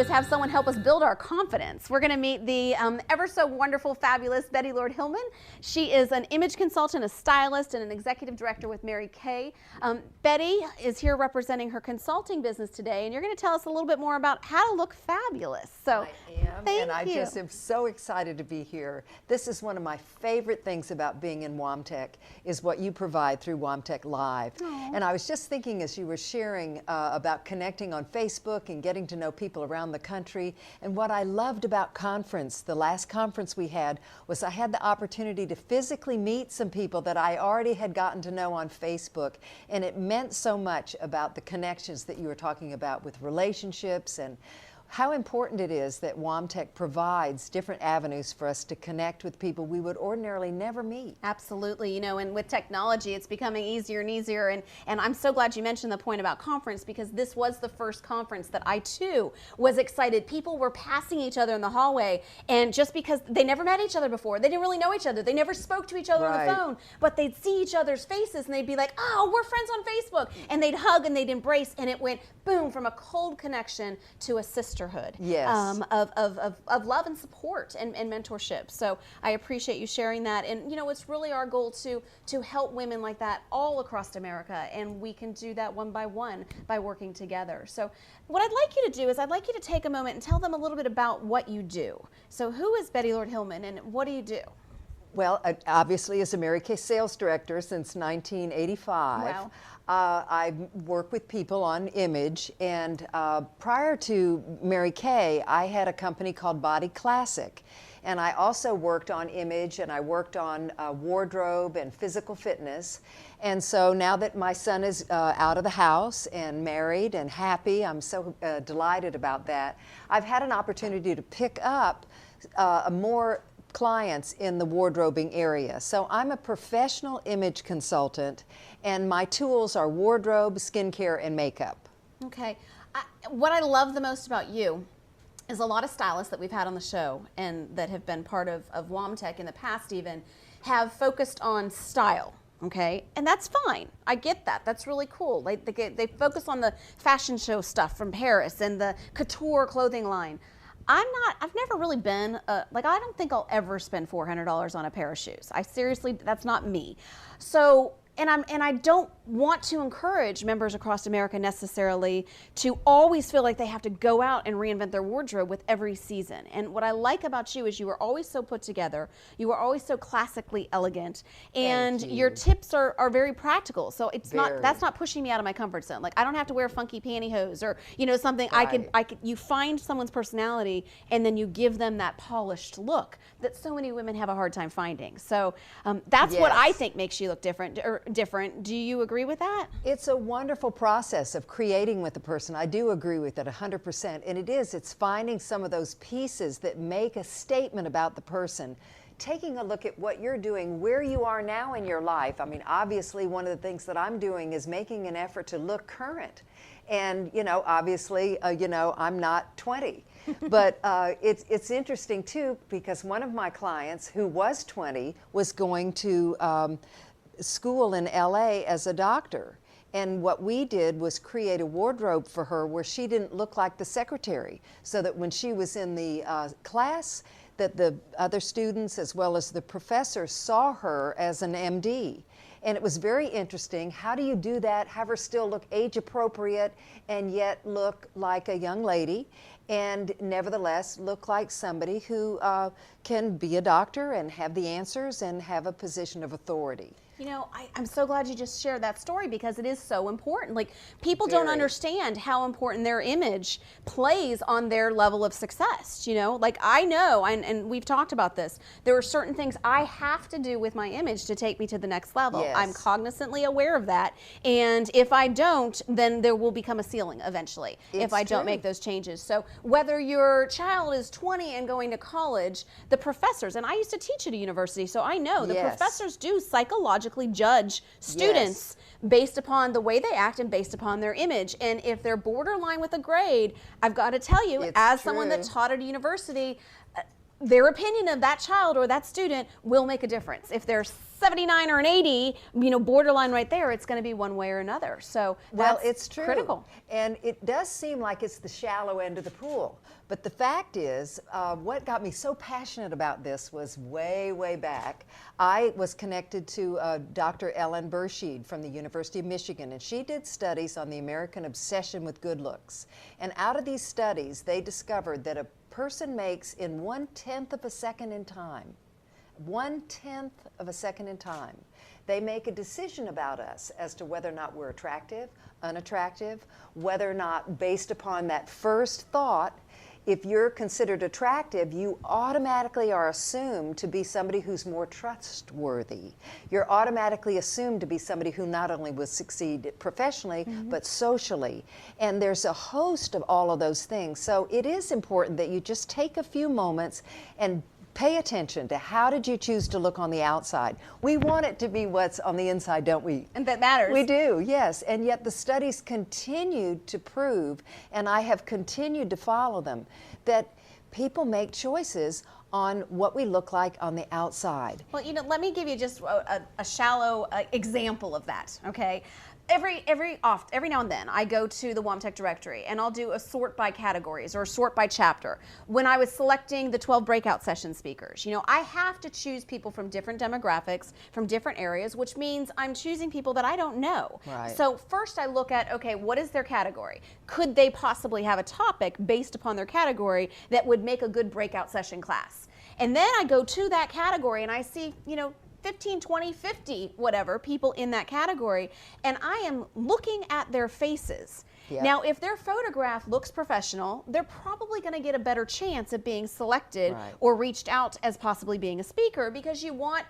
is have someone help us build our confidence. We're going to meet the ever so wonderful, fabulous Bette Lord Hillman. She is an image consultant, a stylist, and an executive director with Mary Kay. Bette is here representing her consulting business today, and you're going to tell us a little bit more about how to look fabulous. So, I just am so excited to be here. This is one of my favorite things about being in WOAMTEC is what you provide through WOAMTEC Live. Aww. And I was just thinking as you were sharing about connecting on Facebook and getting to know people around the country, and what I loved about conference, the last conference we had, was I had the opportunity to physically meet some people that I already had gotten to know on Facebook, and it meant so much about the connections that you were talking about with relationships and how important it is that WOAMTEC provides different avenues for us to connect with people we would ordinarily never meet. Absolutely, you know, and with technology, it's becoming easier and easier, and I'm so glad you mentioned the point about conference, because this was the first conference that I too was excited. People were passing each other in the hallway, and just because they never met each other before, they didn't really know each other, they never spoke to each other on the phone, but they'd see each other's faces and they'd be like, oh, we're friends on Facebook, and they'd hug and they'd embrace, and it went boom, from a cold connection to a sisterhood. Yes. Of love and support and mentorship. So I appreciate you sharing that. And you know, it's really our goal to help women like that all across America, and we can do that one by one by working together. So what I'd like you to do is I'd like you to take a moment and tell them a little bit about what you do. So who is Bette Lord Hillman, and what do you do? Well, obviously as a Mary Kay sales director since 1985. Wow. I work with people on image, and prior to Mary Kay, I had a company called Body Classic, and I also worked on image, and I worked on wardrobe and physical fitness. And so now that my son is out of the house and married and happy, I'm so delighted about that. I've had an opportunity to pick up more clients in the wardrobing area. So I'm a professional image consultant, and my tools are wardrobe, skincare, and makeup. Okay. What I love the most about you is a lot of stylists that we've had on the show and that have been part of WOAMTEC in the past even have focused on style. Okay, and that's fine. I get that. That's really cool. Like they focus on the fashion show stuff from Paris and the couture clothing line. I've never really been, like, I don't think I'll ever spend $400 on a pair of shoes. I seriously, that's not me. So, and I don't want to encourage members across America necessarily to always feel like they have to go out and reinvent their wardrobe with every season. And what I like about you is you are always so put together. You are always so classically elegant, and your tips are very practical. So that's not pushing me out of my comfort zone. Like, I don't have to wear funky pantyhose or, you know, something. Right. I could you find someone's personality and then you give them that polished look that so many women have a hard time finding. So that's what I think makes you look different. Do you agree with that? It's a wonderful process of creating with a person. I do agree with it 100%. And it's finding some of those pieces that make a statement about the person. Taking a look at what you're doing, where you are now in your life. I mean, obviously one of the things that I'm doing is making an effort to look current. And, you know, obviously, you know, I'm not 20. But it's interesting too, because one of my clients who was 20 was going to school in LA as a doctor, and what we did was create a wardrobe for her where she didn't look like the secretary, so that when she was in the class, that the other students as well as the professors saw her as an MD. And it was very interesting. How do you do that, have her still look age appropriate and yet look like a young lady, and nevertheless look like somebody who can be a doctor and have the answers and have a position of authority? You know, I'm so glad you just shared that story, because it is so important. Like, people don't understand how important their image plays on their level of success. You know, like, I know, and we've talked about this, there are certain things I have to do with my image to take me to the next level. Yes. I'm cognizantly aware of that. And if I don't, then there will become a ceiling eventually if I don't make those changes. So whether your child is 20 and going to college, the professors, and I used to teach at a university, so I know the professors do psychologically judge students based upon the way they act and based upon their image. And if they're borderline with a grade, I've got to tell you, as someone that taught at a university, their opinion of that child or that student will make a difference. If they're 79 or an 80, borderline right there, it's going to be one way or another. So that's it's true. Critical. And it does seem like it's the shallow end of the pool. But the fact is, what got me so passionate about this was way, way back. I was connected to Dr. Ellen Burscheid from the University of Michigan, and she did studies on the American obsession with good looks. And out of these studies, they discovered that a person makes in 1/10 of a second in time, 1/10 of a second in time, they make a decision about us as to whether or not we're attractive, unattractive, whether or not based upon that first thought, if you're considered attractive, you automatically are assumed to be somebody who's more trustworthy. You're automatically assumed to be somebody who not only will succeed professionally, but socially. And there's a host of all of those things. So it is important that you just take a few moments and pay attention to how did you choose to look on the outside. We want it to be what's on the inside, don't we? And that matters. We do, yes. And yet the studies continue to prove, and I have continued to follow them, that people make choices on what we look like on the outside. Well, let me give you just a shallow example of that, okay? Every now and then I go to the WOAMTEC directory and I'll do a sort by categories or a sort by chapter. When I was selecting the 12 breakout session speakers, I have to choose people from different demographics, from different areas, which means I'm choosing people that I don't know. Right. So first I look at, okay, what is their category? Could they possibly have a topic based upon their category that would make a good breakout session class? And then I go to that category and I see, 15, 20, 50, whatever, people in that category, and I am looking at their faces. Yeah. Now, if their photograph looks professional, they're probably going to get a better chance at being selected Right. or reached out as possibly being a speaker, because you want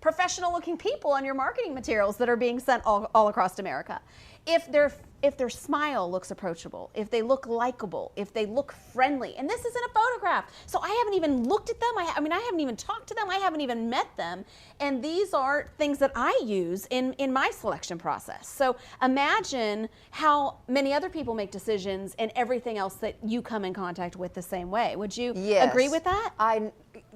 professional looking people on your marketing materials that are being sent all across America. If their smile looks approachable, if they look likable, if they look friendly, and this isn't a photograph, so I haven't even looked at them, I haven't even talked to them, I haven't even met them, and these are things that I use in my selection process. So imagine how many other people make decisions and everything else that you come in contact with the same way. Would you agree with that? I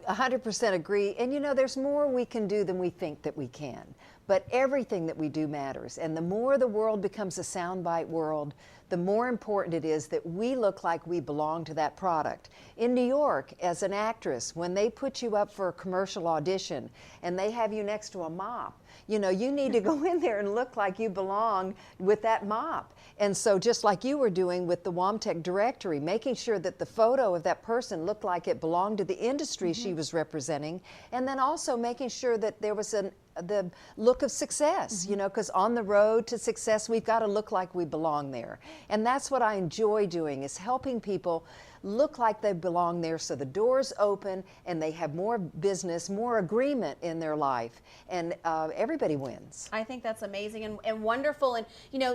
100% agree. And there's more we can do than we think that we can. But everything that we do matters. And the more the world becomes a soundbite world, the more important it is that we look like we belong to that product. In New York, as an actress, when they put you up for a commercial audition and they have you next to a mop, you need to go in there and look like you belong with that mop. And so just like you were doing with the WOAMTEC directory, making sure that the photo of that person looked like it belonged to the industry she was representing, and then also making sure that there was the look of success, because on the road to success, we've got to look like we belong there. And that's what I enjoy doing, is helping people look like they belong there, so the doors open and they have more business, more agreement in their life, and everybody wins. I think that's amazing and wonderful. And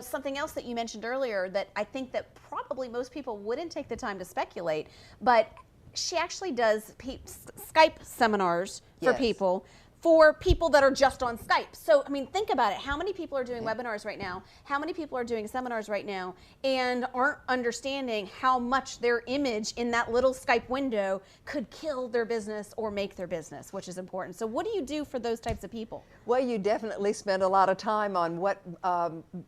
something else that you mentioned earlier that I think that probably most people wouldn't take the time to speculate, but she actually does Skype seminars for Yes. for people that are just on Skype. So, think about it. How many people are doing webinars right now? How many people are doing seminars right now and aren't understanding how much their image in that little Skype window could kill their business or make their business, which is important. So what do you do for those types of people? Well, you definitely spend a lot of time on what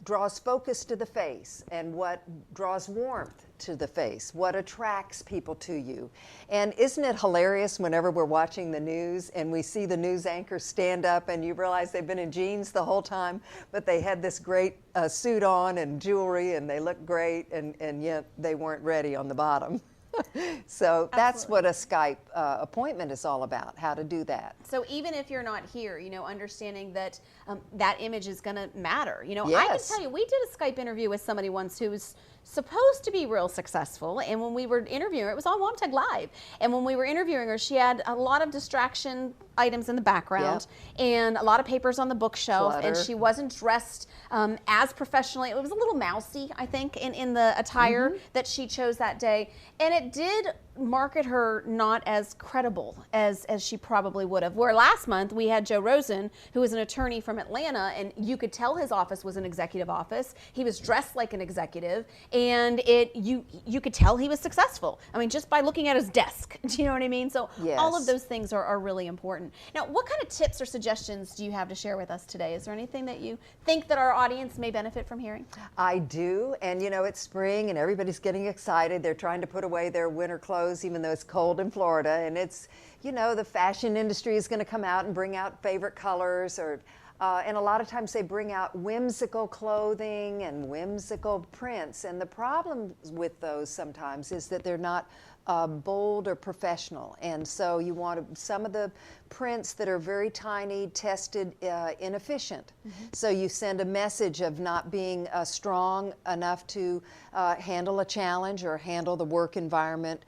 draws focus to the face and what draws warmth to the face, what attracts people to you. And isn't it hilarious whenever we're watching the news and we see the news anchor stand up and you realize they've been in jeans the whole time, but they had this great suit on and jewelry and they look great, and yet they weren't ready on the bottom. So that's what a Skype appointment is all about, how to do that. So even if you're not here, understanding that that image is going to matter. I can Yes. tell you, we did a Skype interview with somebody once who was supposed to be real successful, and when we were interviewing her, it was on WOAMTEC Live, and when we were interviewing her, she had a lot of distraction items in the background and a lot of papers on the bookshelf, and she wasn't dressed as professionally. It was a little mousy, I think, in the attire that she chose that day, and it did market her not as credible as she probably would have. Where last month we had Joe Rosen, who is an attorney from Atlanta, and you could tell his office was an executive office. He was dressed like an executive, and you could tell he was successful. I mean, just by looking at his desk. Do you know what I mean? So yes. all of those things are really important. Now, what kind of tips or suggestions do you have to share with us today? Is there anything that you think that our audience may benefit from hearing? I do, and it's spring and everybody's getting excited. They're trying to put away their winter clothes, even though it's cold in Florida, and it's, the fashion industry is going to come out and bring out favorite colors, and a lot of times they bring out whimsical clothing and whimsical prints, and the problem with those sometimes is that they're not bold or professional, and so you want some of the prints that are very tiny, tested, inefficient. Mm-hmm. So you send a message of not being strong enough to handle a challenge or handle the work environment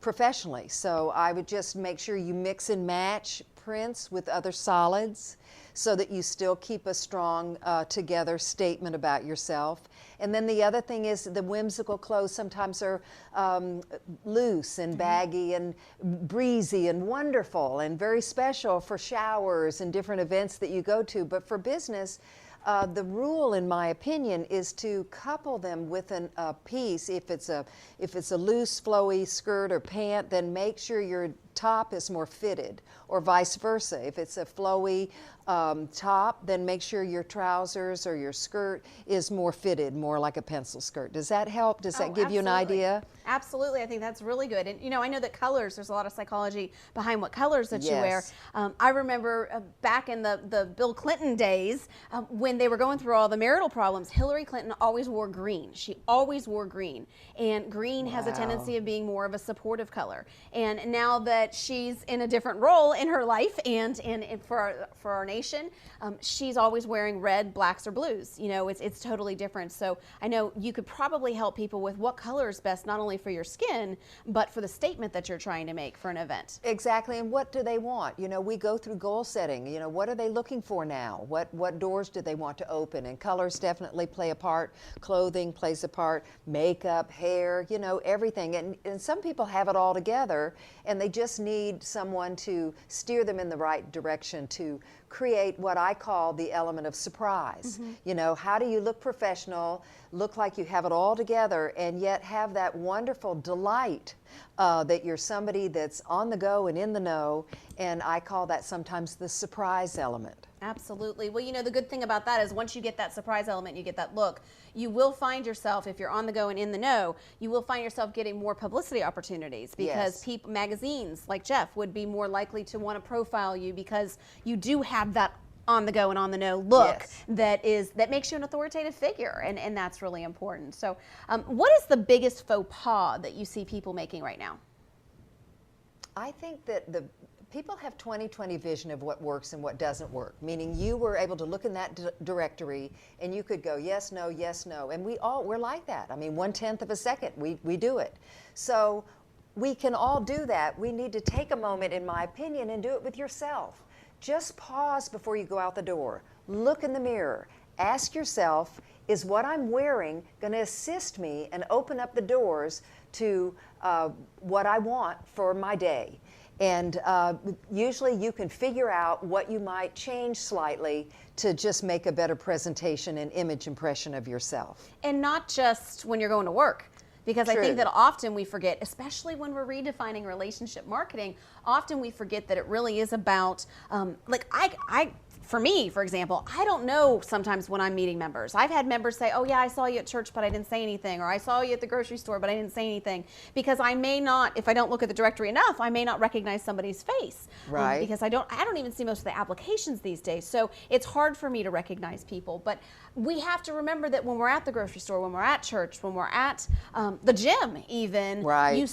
professionally. So I would just make sure you mix and match prints with other solids so that you still keep a strong together statement about yourself. And then the other thing is the whimsical clothes sometimes are loose and baggy and breezy and wonderful and very special for showers and different events that you go to. But for business, the rule, in my opinion, is to couple them with a piece. If it's a loose, flowy skirt or pant, then make sure your top is more fitted, or vice versa. If it's a flowy top, then make sure your trousers or your skirt is more fitted, more like a pencil skirt. Does that help? Does that give you an idea? Absolutely. I think that's really good. And I know that colors, there's a lot of psychology behind what colors that you wear. Yes. I remember back in the Bill Clinton days, when they were going through all the marital problems, Hillary Clinton always wore green. She always wore green. And green has a tendency of being more of a supportive color. And now that she's in a different role in her life and for our nation, she's always wearing red, blacks, or blues. It's totally different. So I know you could probably help people with what color is best, not only for your skin, but for the statement that you're trying to make for an event. Exactly, and what do they want? We go through goal setting. What are they looking for now? What doors do they want to open? And colors definitely play a part. Clothing plays a part. Makeup, hair, everything. And some people have it all together, and they just need someone to steer them in the right direction to create what I call the element of surprise. Mm-hmm. How do you look professional, look like you have it all together, and yet have that wonderful delight that you're somebody that's on the go and in the know, and I call that sometimes the surprise element. Absolutely. Well, the good thing about that is once you get that surprise element, you get that look, you will find yourself, if you're on the go and in the know, you will find yourself getting more publicity opportunities because Yes. magazines like Jeff would be more likely to want to profile you because you do have that on the go and on the know look Yes. that makes you an authoritative figure, and that's really important. So what is the biggest faux pas that you see people making right now? I think that the people have 20/20 vision of what works and what doesn't work, meaning you were able to look in that directory and you could go yes, no, and we're like that. I mean, 1/10 of a second, we do it. So we can all do that. We need to take a moment, in my opinion, and do it with yourself. Just pause before you go out the door. Look in the mirror. Ask yourself, is what I'm wearing going to assist me and open up the doors to what I want for my day? And usually you can figure out what you might change slightly to just make a better presentation and image impression of yourself. And not just when you're going to work. Because True. I think that often we forget, especially when we're redefining relationship marketing, often we forget that it really is about, for me, for example, I don't know sometimes when I'm meeting members. I've had members say, oh yeah, I saw you at church, but I didn't say anything. Or I saw you at the grocery store, but I didn't say anything. Because I may not, if I don't look at the directory enough, I may not recognize somebody's face. Right. Because I don't even see most of the applications these days. So it's hard for me to recognize people. But we have to remember that when we're at the grocery store, when we're at church, when we're at the gym even, Right. you're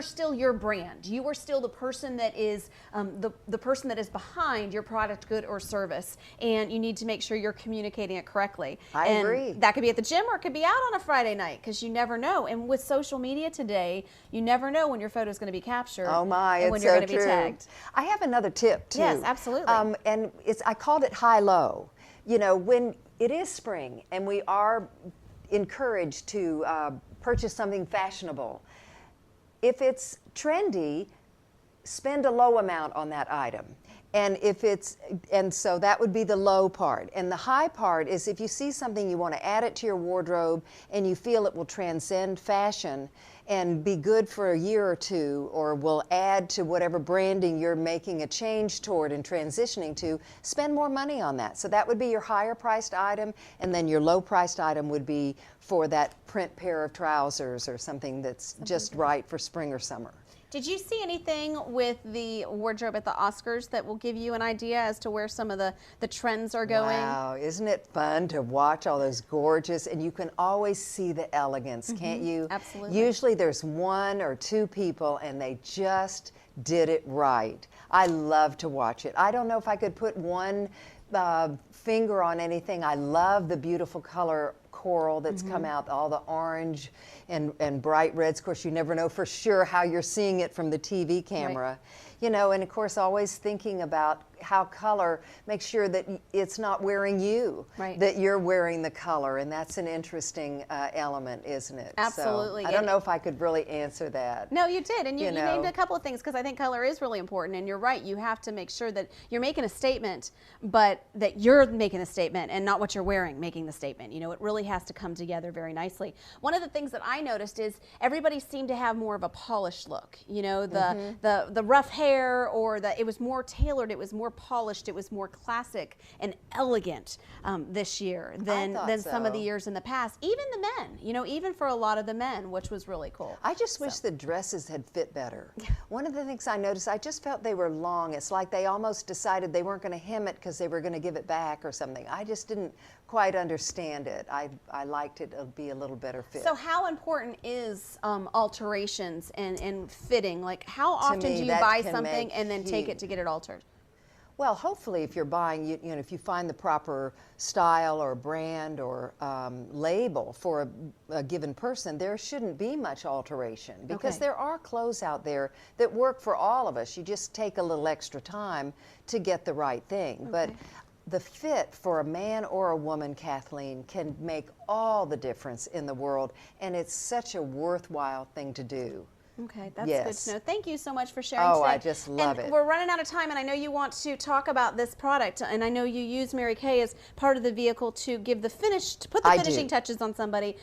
still your brand. You are still the person that is the person that is behind your product, good, or service, and you need to make sure you're communicating it correctly. I agree. That could be at the gym or it could be out on a Friday night because you never know. And with social media today, you never know when your photo is going to be captured. Oh my, and when it's you're so going to be true. tagged. I have another tip too. Yes, absolutely. And I called it high-low. When it is spring and we are encouraged to purchase something fashionable, if it's trendy, spend a low amount on that item. And so that would be the low part. And the high part is if you see something, you want to add it to your wardrobe and you feel it will transcend fashion and be good for a year or two, or will add to whatever branding you're making a change toward and transitioning to, spend more money on that. So that would be your higher priced item, and then your low priced item would be for that print pair of trousers or something that's just right for spring or summer. Did you see anything with the wardrobe at the Oscars that will give you an idea as to where some of the trends are going? Wow, isn't it fun to watch all those gorgeous, and you can always see the elegance, can't you? Absolutely. Usually there's one or two people and they just did it right. I love to watch it. I don't know if I could put one finger on anything. I love the beautiful color coral that's come out, all the orange and bright reds. Of course, you never know for sure how you're seeing it from the TV camera. Right. You know, and of course, always thinking about how color makes sure that it's not wearing you, right, that you're wearing the color, and that's an interesting element, isn't it? Absolutely. So, I don't know if I could really answer that. No, you did, and you named a couple of things, because I think color is really important, and you're right, you have to make sure that you're making a statement, but that you're making a statement and not what you're wearing making the statement. You know, it really has to come together very nicely. One of the things that I noticed is everybody seemed to have more of a polished look. You know, the rough hair, or it was more tailored, it was more polished, it was more classic and elegant this year than some of the years in the past. Even the men, you know, even for a lot of the men, which was really cool. I just wish the dresses had fit better. One of the things I noticed, I just felt they were long. It's like they almost decided they weren't going to hem it because they were going to give it back or something. I just didn't quite understand it. I liked it to be a little better fit. So how important is alterations and fitting? Like, how often do you buy something and then take it to get it altered? Well, hopefully if you're buying, you know, if you find the proper style or brand or label for a given person, there shouldn't be much alteration, because there are clothes out there that work for all of us. You just take a little extra time to get the right thing. But the fit for a man or a woman, Kathleen, can make all the difference in the world, and it's such a worthwhile thing to do. Okay, that's good to know. Thank you so much for sharing today. I just love it. We're running out of time, and I know you want to talk about this product, and I know you use Mary Kay as part of the vehicle to give the put the finishing touches on somebody.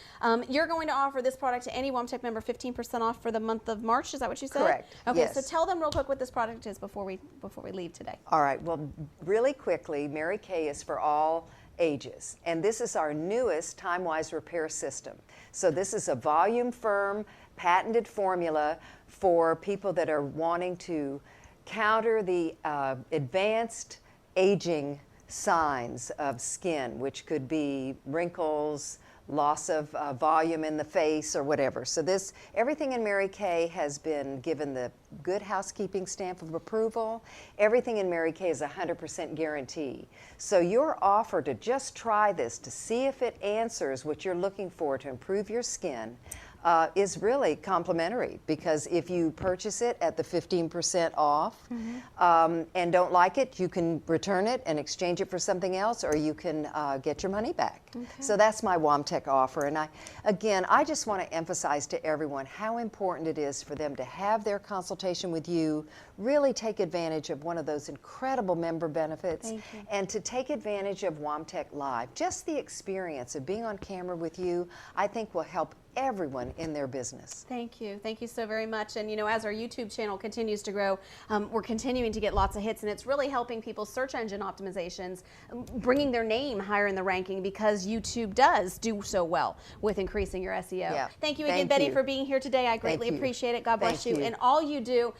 You're going to offer this product to any WOAMTEC member 15% off for the month of March. Is that what you said? Correct. Okay, so tell them real quick what this product is before we leave today. All right. Well, really quickly, Mary Kay is for all ages, and this is our newest time-wise repair system. So this is a volume firm, patented formula for people that are wanting to counter the advanced aging signs of skin, which could be wrinkles, loss of volume in the face, or whatever. So everything in Mary Kay has been given the Good Housekeeping stamp of approval. Everything in Mary Kay is 100% guarantee. So your offer to just try this to see if it answers what you're looking for to improve your skin is really complimentary, because if you purchase it at the 15% off and don't like it, you can return it and exchange it for something else, or you can get your money back. So that's my WOAMTEC offer. And I just want to emphasize to everyone how important it is for them to have their consultation with you, really take advantage of one of those incredible member benefits, and to take advantage of WOAMTEC Live. Just the experience of being on camera with you, I think, will help everyone in their business. Thank you. Thank you so very much. And you know, as our YouTube channel continues to grow, we're continuing to get lots of hits, and it's really helping people's search engine optimizations, bringing their name higher in the ranking, because YouTube does do so well with increasing your SEO. Thank you again, Betty, for being here today. I greatly appreciate it. God bless you and all you do.